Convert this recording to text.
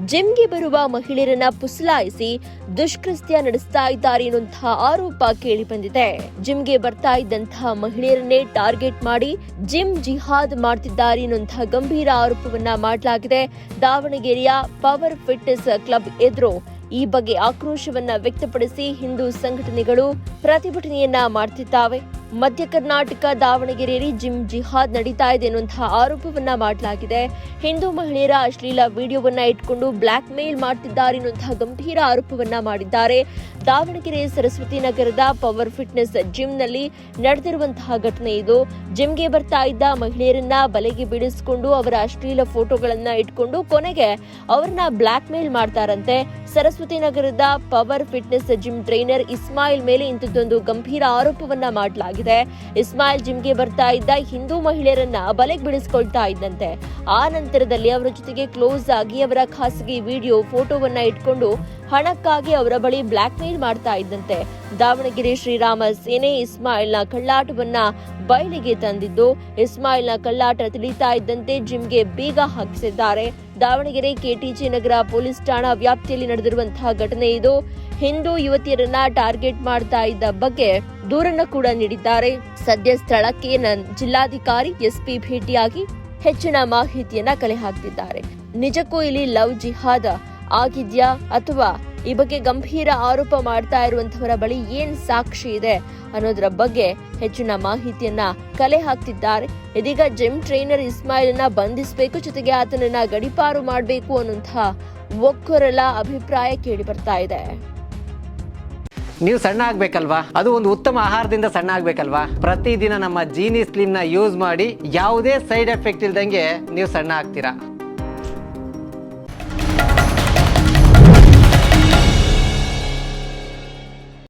ಜಿಮ್ಗೆ ಬರುವ ಮಹಿಳೆಯರನ್ನ ಪುಸಲಾಯಿಸಿ ದುಷ್ಕೃತ್ಯ ನಡೆಸ್ತಾ ಇದ್ದಾರೆ ಎನ್ನುವಂತಹ ಆರೋಪ ಕೇಳಿ ಬಂದಿದೆ. ಜಿಮ್ಗೆ ಬರ್ತಾ ಇದ್ದಂತಹ ಮಹಿಳೆಯರನ್ನೇ ಟಾರ್ಗೆಟ್ ಮಾಡಿ ಜಿಮ್ ಜಿಹಾದ್ ಮಾಡ್ತಿದ್ದಾರೆ ಎನ್ನುವಂತಹ ಗಂಭೀರ ಆರೋಪವನ್ನ ಮಾಡಲಾಗಿದೆ. ದಾವಣಗೆರೆಯ ಪವರ್ ಫಿಟ್ನೆಸ್ ಕ್ಲಬ್ ಎದುರು ಈ ಬಗ್ಗೆ ಆಕ್ರೋಶವನ್ನ ವ್ಯಕ್ತಪಡಿಸಿ ಹಿಂದೂ ಸಂಘಟನೆಗಳು ಪ್ರತಿಭಟನೆಯನ್ನ ಮಾಡ್ತಿದ್ದಾವೆ. ಮಧ್ಯ ಕರ್ನಾಟಕ ದಾವಣಗೆರೆಯಲ್ಲಿ ಜಿಮ್ ಜಿಹಾದ್ ನಡೀತಾ ಇದೆ ಎನ್ನುವಂತಹ ಆರೋಪವನ್ನ ಮಾಡಲಾಗಿದೆ. ಹಿಂದೂ ಮಹಿಳೆಯರ ಅಶ್ಲೀಲ ವಿಡಿಯೋವನ್ನ ಇಟ್ಕೊಂಡು ಬ್ಲಾಕ್ ಮೇಲ್ ಮಾಡ್ತಿದ್ದಾರೆ ಎನ್ನುವಂತಹ ಗಂಭೀರ ಆರೋಪವನ್ನ ಮಾಡಿದ್ದಾರೆ. ದಾವಣಗೆರೆ ಸರಸ್ವತಿ ನಗರದ ಪವರ್ ಫಿಟ್ನೆಸ್ ಜಿಮ್ನಲ್ಲಿ ನಡೆದಿರುವಂತಹ ಘಟನೆ ಇದು. ಜಿಮ್ಗೆ ಬರ್ತಾ ಇದ್ದ ಮಹಿಳೆಯರನ್ನ ಬಲೆಗೆ ಬೀಳಿಸಿಕೊಂಡು ಅವರ ಅಶ್ಲೀಲ ಫೋಟೋಗಳನ್ನ ಇಟ್ಕೊಂಡು ಕೊನೆಗೆ ಅವರನ್ನ ಬ್ಲಾಕ್ ಮೇಲ್ ಮಾಡ್ತಾರಂತೆ. ಸರಸ್ವತಿ ನಗರದ power fitness gym trainer Ismail ಮೇಲೆ ಇಂಥದ್ದೊಂದು ಗಂಭೀರ ಆರೋಪವನ್ನ ಮಾಡಲಾಗಿದೆ. ಇಸ್ಮಾಯಿಲ್ ಜಿಮ್ಗೆ ಬರ್ತಾ ಇದ್ದ ಹಿಂದೂ ಮಹಿಳೆಯರನ್ನ ಬಲೆಗೆ ಬೀಳಿಸಿಕೊಳ್ತಾ ಇದ್ದಂತೆ. ಆ ನಂತರದಲ್ಲಿ ಅವರ ಜೊತೆಗೆ ಕ್ಲೋಸ್ ಆಗಿ ಅವರ ಖಾಸಗಿ ವಿಡಿಯೋ ಫೋಟೋವನ್ನ ಇಟ್ಕೊಂಡು ಹಣಕ್ಕಾಗಿ ಅವರ ಬಳಿ ಬ್ಲಾಕ್ ಮೇಲ್ ಮಾಡ್ತಾ ಇದ್ದಂತೆ. ದಾವಣಗೆರೆ ಶ್ರೀರಾಮ ಸೇನೆ ಇಸ್ಮಾಯಿಲ್ನ ಕಳ್ಳಾಟವನ್ನ ಬಯಲಿಗೆ ತಂದಿದ್ದು, ಇಸ್ಮಾಯಿಲ್ನ ಕಳ್ಳಾಟ ತಿಳಿತಾ ಇದ್ದಂತೆ ಜಿಮ್ಗೆ ಬೀಗ ಹಾಕಿಸಿದ್ದಾರೆ. ದಾವಣಗೆರೆ ಕೆಟಿಜಿ ನಗರ ಪೊಲೀಸ್ ಠಾಣಾ ವ್ಯಾಪ್ತಿಯಲ್ಲಿ ನಡೆದಿರುವಂತಹ ಘಟನೆ ಇದು. ಹಿಂದೂ ಯುವತಿಯರನ್ನ ಟಾರ್ಗೆಟ್ ಮಾಡ್ತಾ ಇದ್ದ ಬಗ್ಗೆ ದೂರನ್ನ ಕೂಡ ನೀಡಿದ್ದಾರೆ. ಸದ್ಯ ಸ್ಥಳಕ್ಕೆ ಜಿಲ್ಲಾಧಿಕಾರಿ ಎಸ್ಪಿ ಭೇಟಿಯಾಗಿ ಹೆಚ್ಚಿನ ಮಾಹಿತಿಯನ್ನ ಕಲೆ ಹಾಕ್ತಿದ್ದಾರೆ. ನಿಜಕ್ಕೂ ಇಲ್ಲಿ ಲವ್ ಜಿಹಾದ್ ಆಗಿದ್ಯಾ ಅಥವಾ ಈ ಬಗ್ಗೆ ಗಂಭೀರ ಆರೋಪ ಮಾಡ್ತಾ ಇರುವಂತವರ ಬಳಿ ಏನ್ ಸಾಕ್ಷಿ ಇದೆ ಅನ್ನೋದರ ಬಗ್ಗೆ ಹೆಚ್ಚಿನ ಮಾಹಿತಿಯನ್ನ ಕಲೆ ಹಾಕ್ತಿದ್ದಾರೆ. ಇದೀಗ ಜಿಮ್ ಟ್ರೈನರ್ ಇಸ್ಮಾಯಿಲ್ನ ಬಂಧಿಸಬೇಕು, ಜೊತೆಗೆ ಆತನನ್ನ ಗಡೀಪಾರು ಮಾಡಬೇಕು ಅನ್ನುವಂತಹ ಒಕ್ಕೊರಲ ಅಭಿಪ್ರಾಯ ಕೇಳಿ ಬರ್ತಾ ಇದೆ. ನೀವು ಸಣ್ಣ ಆಗ್ಬೇಕಲ್ವಾ? ಅದು ಒಂದು ಉತ್ತಮ ಆಹಾರದಿಂದ ಸಣ್ಣ ಆಗ್ಬೇಕಲ್ವಾ? ಪ್ರತಿದಿನ ನಮ್ಮ ಜೀನಿ ಸ್ಲಿಮ್ ನ ಯೂಸ್ ಮಾಡಿ ಯಾವುದೇ ಸೈಡ್ ಎಫೆಕ್ಟ್ ಇಲ್ದಂಗೆ ನೀವು ಸಣ್ಣ ಆಗ್ತೀರಾ.